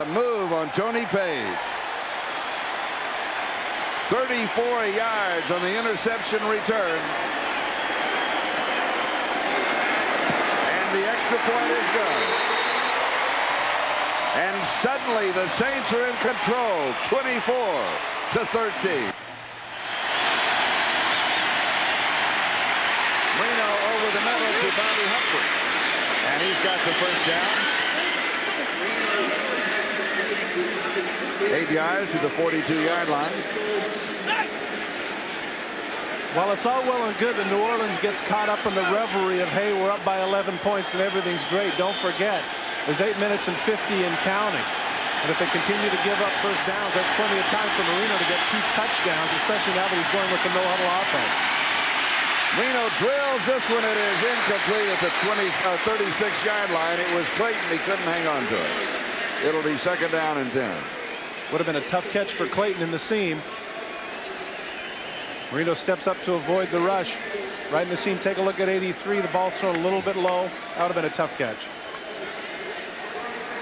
A move on Tony Page. 34 yards on the interception return. And the extra point is good. And suddenly the Saints are in control, 24-13. Reno over the middle to Bobby Humphrey. And he's got the first down. 8 yards to the 42-yard line. Well, it's all well and good that New Orleans gets caught up in the revelry of, hey, we're up by 11 points and everything's great. Don't forget, there's 8 minutes and 50 and counting. And if they continue to give up first downs, that's plenty of time for Marino to get 2 touchdowns, especially now that he's going with the no-huddle offense. Marino drills this one. It is incomplete at the 36-yard line. It was Clayton. He couldn't hang on to it. It'll be second down and 10. Would have been a tough catch for Clayton in the seam. Marino steps up to avoid the rush. Right in the seam. Take a look at 83. The ball's thrown a little bit low. That would have been a tough catch.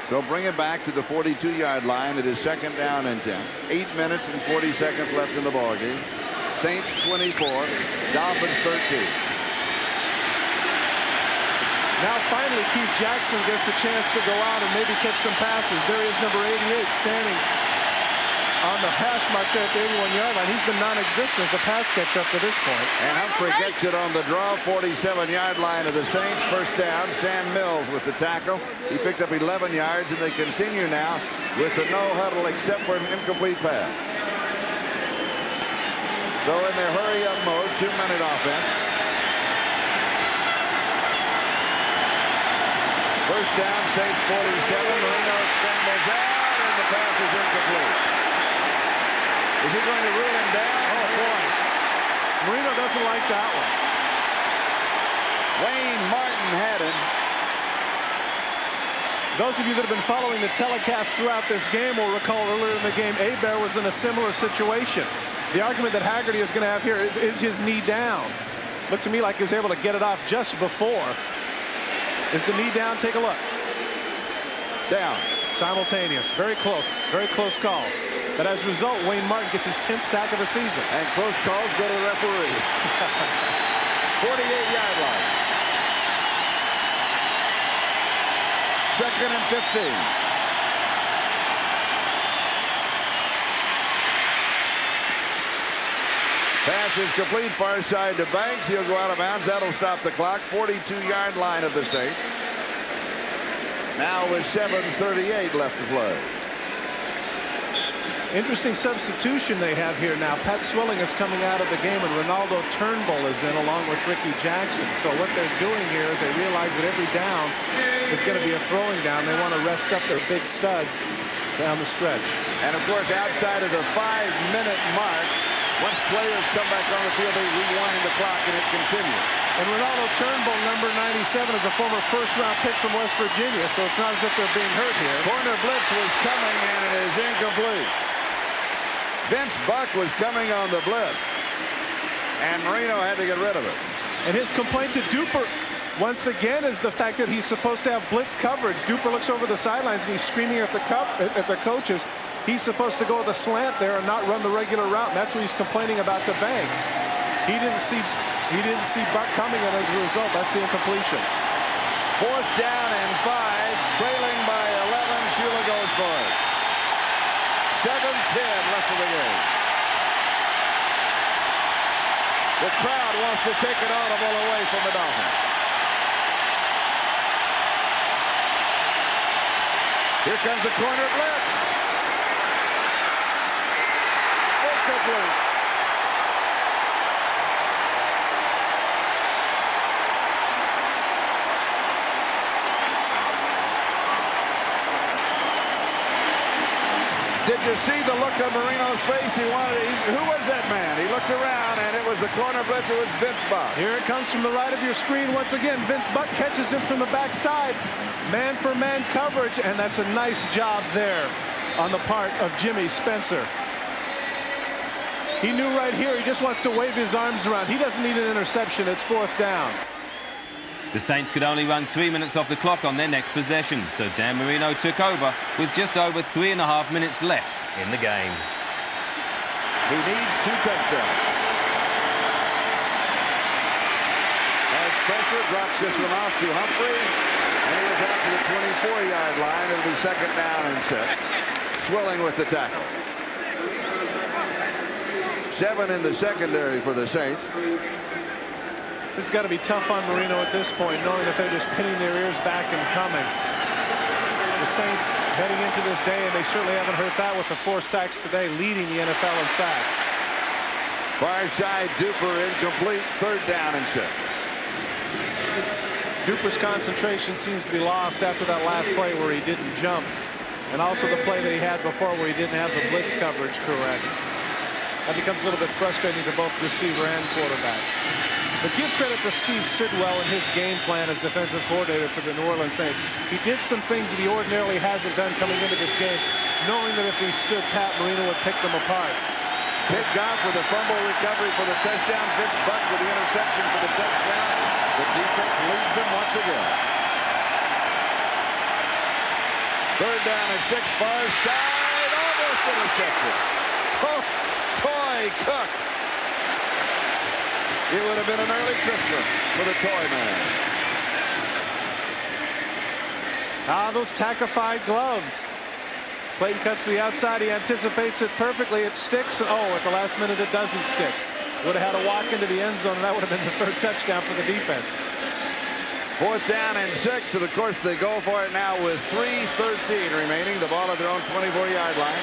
So bring it back to the 42-yard line. It is second down and 10. 8 minutes and 40 seconds left in the ballgame. Saints 24, Dolphins 13. Now finally Keith Jackson gets a chance to go out and maybe catch some passes. There he is, number 88, standing on the hash mark there at the 81-yard line. He's been non-existent as a pass catcher up to this point. And Humphrey gets it on the draw, 47-yard line of the Saints. First down, Sam Mills with the tackle. He picked up 11 yards, and they continue now with the no-huddle except for an incomplete pass. So in their hurry-up mode, 2-minute offense. First down, Saints 47. Marino scrambles out, and the pass is incomplete. Is he going to rule him down? Oh, boy. Marino doesn't like that one. Wayne Martin had him. Those of you that have been following the telecast throughout this game will recall earlier in the game, Hebert was in a similar situation. The argument that Haggerty is going to have here is his knee down. Looked to me like he was able to get it off just before. Is the knee down? Take a look. Down. Simultaneous. Very close call. But as a result, Wayne Martin gets his 10th sack of the season. And close calls go to the referee. 48-yard line. Second and 15. Pass is complete, far side to Banks. He'll go out of bounds. That'll stop the clock. 42-yard line of the Saints. Now with 7:38 left to play. Interesting substitution they have here now. Pat Swilling is coming out of the game, and Ronaldo Turnbull is in along with Ricky Jackson. So what they're doing here is they realize that every down is going to be a throwing down. They want to rest up their big studs down the stretch. And of course, outside of the 5-minute mark, once players come back on the field, they rewind the clock and it continues. And Ronaldo Turnbull, number 97, is a former first-round pick from West Virginia, so it's not as if they're being hurt here. Corner blitz was coming, and it is incomplete. Vince Buck was coming on the blitz, and Marino had to get rid of it. And his complaint to Duper, once again, is the fact that he's supposed to have blitz coverage. Duper looks over the sidelines, and he's screaming at the coaches. He's supposed to go with a slant there and not run the regular route, and that's what he's complaining about to Banks. He didn't see Buck coming, and as a result, that's the incompletion. Fourth down and 5, trailing by 11. Shula goes for it. 7:10 left of the game. The crowd wants to take an audible away from the Dolphins. Here comes a corner blitz. Incomplete. Did you see the look on Marino's face? Who was that man? He looked around, and it was the corner blitz. It was Vince Buck. Here it comes from the right of your screen. Once again, Vince Buck catches him from the backside. Man-for-man coverage, and that's a nice job there on the part of Jimmy Spencer. He knew right here he just wants to wave his arms around. He doesn't need an interception. It's fourth down. The Saints could only run 3 minutes off the clock on their next possession, so Dan Marino took over with just over 3.5 minutes left in the game. He needs 2 touchdowns. As pressure drops this one off to Humphrey, and he is out to the 24-yard line. It'll be 2nd down and 6. Swilling with the tackle. 7 in the secondary for the Saints. This has got to be tough on Marino at this point, knowing that they're just pinning their ears back and coming. The Saints heading into this day, and they certainly haven't heard that with the 4 sacks today, leading the NFL in sacks. Far side, Duper incomplete. 3rd down and 6. Duper's concentration seems to be lost after that last play where he didn't jump, and also the play that he had before where he didn't have the blitz coverage correct. That becomes a little bit frustrating to both receiver and quarterback. But give credit to Steve Sidwell and his game plan as defensive coordinator for the New Orleans Saints. He did some things that he ordinarily hasn't done coming into this game, knowing that if he stood pat, Marino would pick them apart. Pitch Goff with a fumble recovery for the touchdown. Vince Buck with the interception for the touchdown. The defense leads them once again. 3rd down and 6, far side, almost intercepted. Oh, Toy Cook. It would have been an early Christmas for the Toy Man. Ah, those tackified gloves. Clayton cuts to the outside. He anticipates it perfectly. It sticks. Oh, at the last minute, it doesn't stick. Would have had a walk into the end zone, and that would have been the 3rd touchdown for the defense. 4th down and 6, and of course they go for it now with 3:13 remaining. The ball at their own 24-yard line.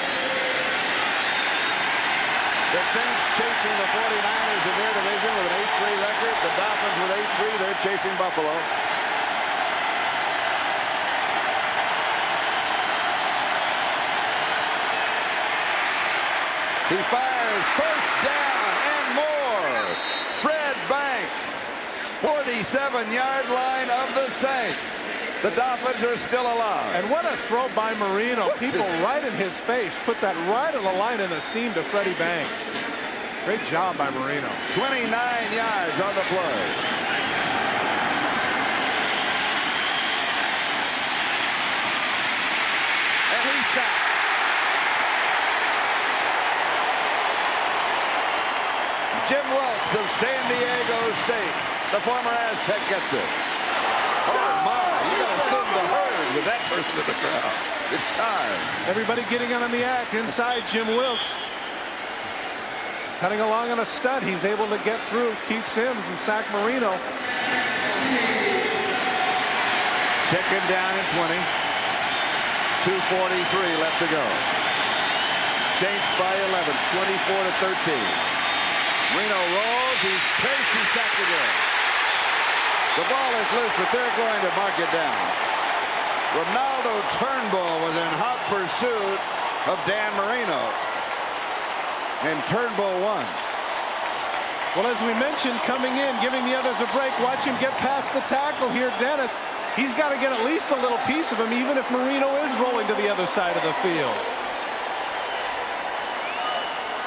The Saints chasing the 49ers in their division with an 8-3 record. The Dolphins with 8-3. They're chasing Buffalo. He fires, 1st down and more. Fred Banks, 47-yard line of the Saints. The Dolphins are still alive. And what a throw by Marino. People right in his face. Put that right on the line in the seam to Freddie Banks. Great job by Marino. 29 yards on the play. And he's sacked. Jim Wilkes of San Diego State, the former Aztec, gets it. Oh my, you got to thin the herd with that person in the crowd. It's time. Everybody getting on the act inside Jim Wilkes. Cutting along on a stud. He's able to get through Keith Sims and sack Marino. 2nd down and 20. 2:43 left to go. Saints by 11, 24-13. Marino rolls. He's chased. He's sacked again. The ball is loose, but they're going to mark it down. Ronaldo Turnbull was in hot pursuit of Dan Marino. And Turnbull won. Well, as we mentioned, coming in, giving the others a break. Watch him get past the tackle here, Dennis. He's got to get at least a little piece of him, even if Marino is rolling to the other side of the field.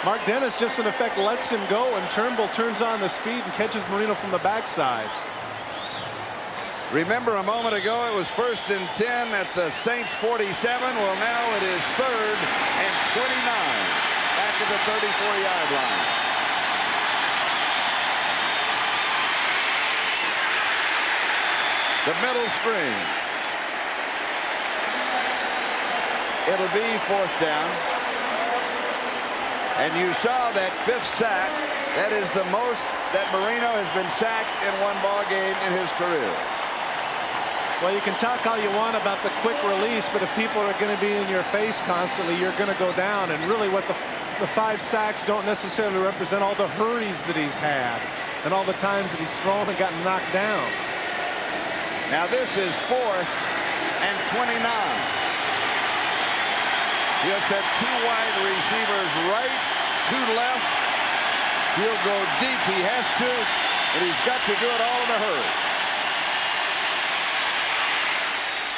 Mark Dennis just in effect lets him go, and Turnbull turns on the speed and catches Marino from the backside. Remember a moment ago it was 1st and 10 at the Saints 47. Well, now it is 3rd and 29 back at the 34-yard line. The middle screen. It'll be 4th down. And you saw that 5th sack. That is the most that Marino has been sacked in one ball game in his career. Well, you can talk all you want about the quick release, but if people are going to be in your face constantly, you're going to go down. And really what the 5 sacks don't necessarily represent all the hurries that he's had and all the times that he's thrown and gotten knocked down. Now this is 4th and 29. He'll set 2 wide receivers right, 2 left. He'll go deep. He has to, and he's got to do it all in a hurry.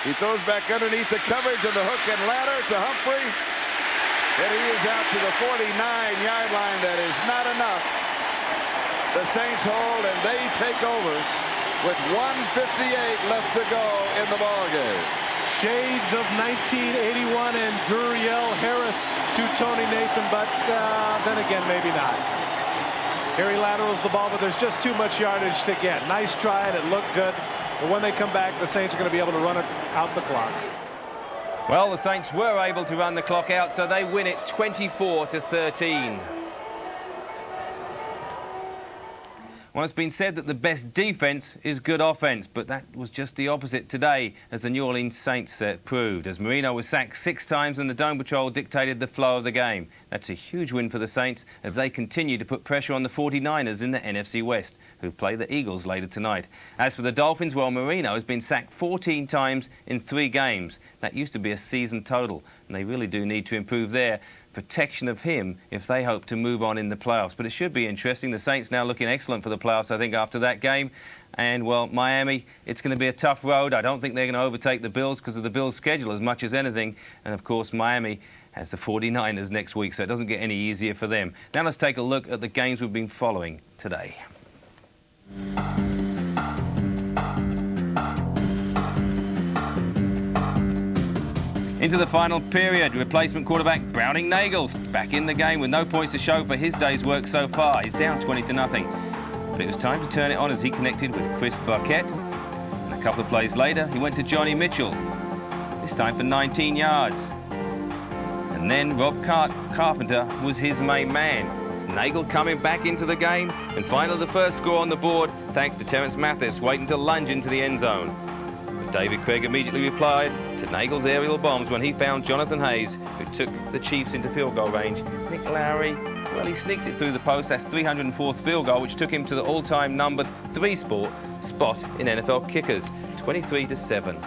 He throws back underneath the coverage of the hook and ladder to Humphrey. And he is out to the 49-yard line. That is not enough. The Saints hold, and they take over with 1:58 left to go in the ballgame. Shades of 1981 and Duriel Harris to Tony Nathan, but then again, maybe not. Here he laterals the ball, but there's just too much yardage to get. Nice try, and it looked good. But when they come back, the Saints are going to be able to run it out the clock. Well, the Saints were able to run the clock out, so they win it 24-13. Well, it's been said that the best defense is good offense, but that was just the opposite today, as the New Orleans Saints proved, as Marino was sacked 6 times and the Dome Patrol dictated the flow of the game. That's a huge win for the Saints as they continue to put pressure on the 49ers in the NFC West, who play the Eagles later tonight. As for the Dolphins, well, Marino has been sacked 14 times in 3 games. That used to be a season total, and they really do need to improve their protection of him if they hope to move on in the playoffs. But it should be interesting. The Saints now looking excellent for the playoffs, I think, after that game. And, well, Miami, it's going to be a tough road. I don't think they're going to overtake the Bills because of the Bills' schedule as much as anything. And, of course, Miami has the 49ers next week, so it doesn't get any easier for them. Now let's take a look at the games we've been following today. Into the final period, replacement quarterback Browning Nagels back in the game with no points to show for his day's work so far. He's down 20-0. But it was time to turn it on as he connected with Chris Burkett. And a couple of plays later, he went to Johnny Mitchell, this time for 19 yards. And then Rob Carpenter was his main man. It's Nagel coming back into the game, and finally the first score on the board thanks to Terrence Mathis waiting to lunge into the end zone. David Craig immediately replied to Nagel's aerial bombs when he found Jonathan Hayes, who took the Chiefs into field goal range. Nick Lowry, well, he sneaks it through the post. That's 304th field goal, which took him to the all-time number 3 spot in NFL kickers, 23-7.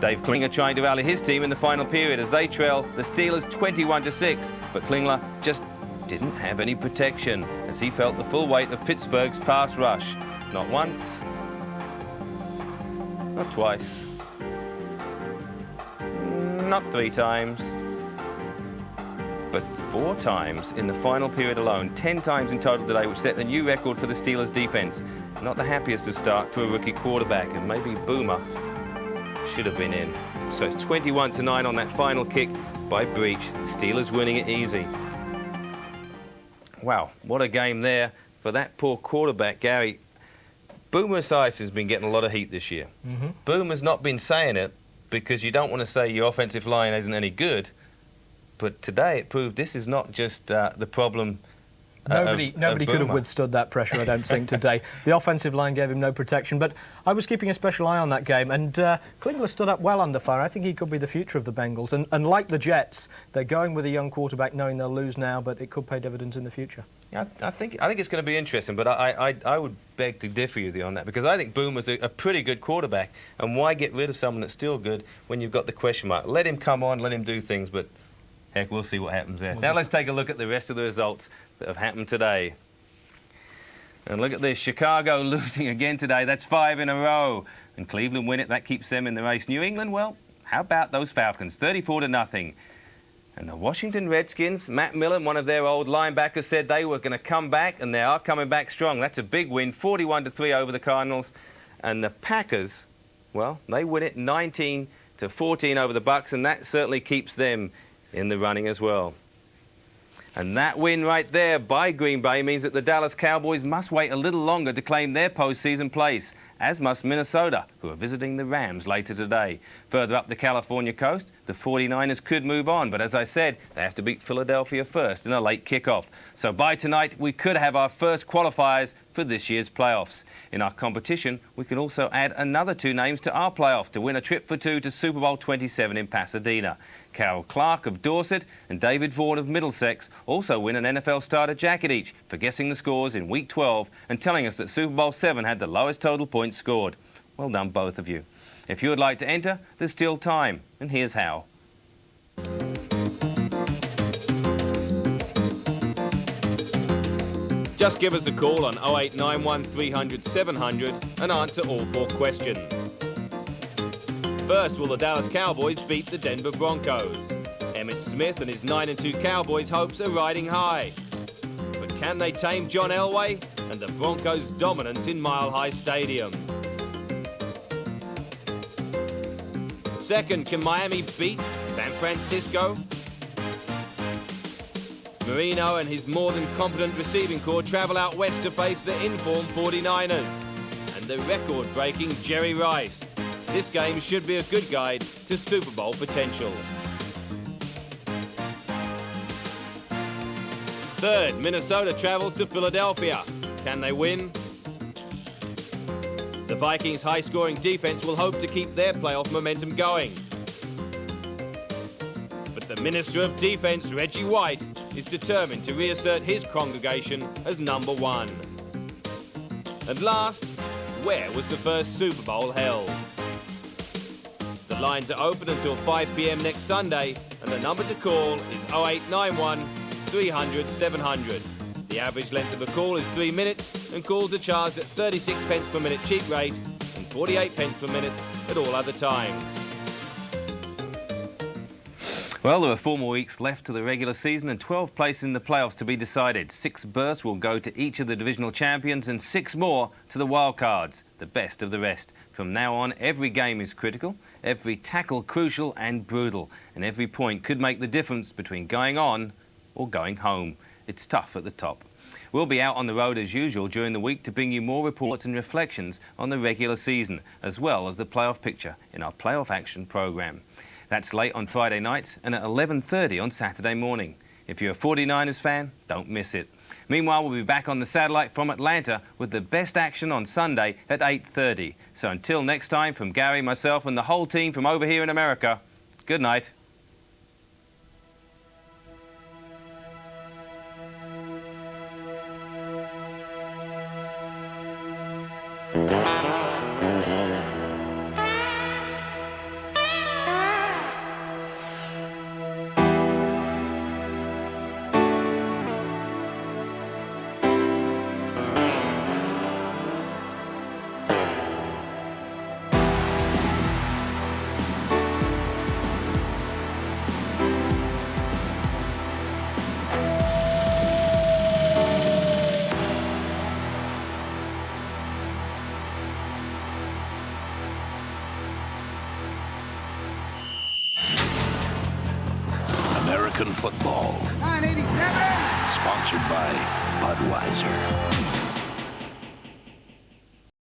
Dave Klingler trying to rally his team in the final period as they trail the Steelers 21-6, but Klingler just didn't have any protection as he felt the full weight of Pittsburgh's pass rush. Not once, not twice, not 3 times, but 4 times in the final period alone. 10 times in total today, which set a new record for the Steelers' defense. Not the happiest of start for a rookie quarterback, and maybe Boomer should have been in. So it's 21-9 on that final kick by Breach. Steelers winning it easy. Wow, what a game there for that poor quarterback, Gary. Boomer Esiason has been getting a lot of heat this year. Boomer's not been saying it because you don't want to say your offensive line isn't any good, but today it proved this is not just the problem. Nobody could have withstood that pressure, I don't think, today. The offensive line gave him no protection, but I was keeping a special eye on that game, and Klingler stood up well under fire. I think he could be the future of the Bengals, and like the Jets, they're going with a young quarterback knowing they'll lose now, but it could pay dividends in the future. Yeah, I think it's going to be interesting, but I would beg to differ with you on that, because I think Boomer's a pretty good quarterback, and why get rid of someone that's still good when you've got the question mark? Let him come on, let him do things, but heck, we'll see what happens there. Now let's take a look at the rest of the results that have happened today. And look at this, Chicago losing again today. That's 5 in a row. And Cleveland win it, that keeps them in the race. New England, well, how about those Falcons? 34-0. And the Washington Redskins, Matt Millen, one of their old linebackers, said they were going to come back, and they are coming back strong. That's a big win, 41-3 over the Cardinals. And the Packers, well, they win it 19-14 over the Bucs, and that certainly keeps them in the running as well. And that win right there by Green Bay means that the Dallas Cowboys must wait a little longer to claim their postseason place, as must Minnesota, who are visiting the Rams later today. Further up the California coast, the 49ers could move on, but as I said, they have to beat Philadelphia first in a late kickoff. So by tonight, we could have our first qualifiers for this year's playoffs. In our competition, we can also add another 2 names to our playoff to win a trip for 2 to Super Bowl 27 in Pasadena. Carol Clark of Dorset and David Vaughan of Middlesex also win an NFL starter jacket each for guessing the scores in Week 12 and telling us that Super Bowl 7 had the lowest total points scored. Well done, both of you. If you would like to enter, there's still time, and here's how. Just give us a call on 0891 300 700 and answer all 4 questions. First, will the Dallas Cowboys beat the Denver Broncos? Emmitt Smith and his 9-2 Cowboys hopes are riding high. But can they tame John Elway and the Broncos' dominance in Mile High Stadium? 2nd. Can Miami beat San Francisco? Marino and his more than competent receiving corps travel out west to face the in-form 49ers and the record-breaking Jerry Rice. This game should be a good guide to Super Bowl potential. 3rd, Minnesota travels to Philadelphia. Can they win? The Vikings' high-scoring defense will hope to keep their playoff momentum going. But the Minister of Defense, Reggie White, is determined to reassert his congregation as number 1. And last, where was the first Super Bowl held? The lines are open until 5 p.m. next Sunday, and the number to call is 0891 300 700. The average length of a call is 3 minutes, and calls are charged at 36 pence per minute cheap rate and 48 pence per minute at all other times. Well, there are 4 more weeks left to the regular season and 12 places in the playoffs to be decided. 6 berths will go to each of the divisional champions and 6 more to the wild cards, the best of the rest. From now on, every game is critical, every tackle crucial and brutal, and every point could make the difference between going on or going home. It's tough at the top. We'll be out on the road as usual during the week to bring you more reports and reflections on the regular season, as well as the playoff picture in our Playoff Action programme. That's late on Friday nights and at 11:30 on Saturday morning. If you're a 49ers fan, don't miss it. Meanwhile, we'll be back on the satellite from Atlanta with the best action on Sunday at 8:30. So until next time, from Gary, myself and the whole team from over here in America, good night. American football. 987. Sponsored by Budweiser.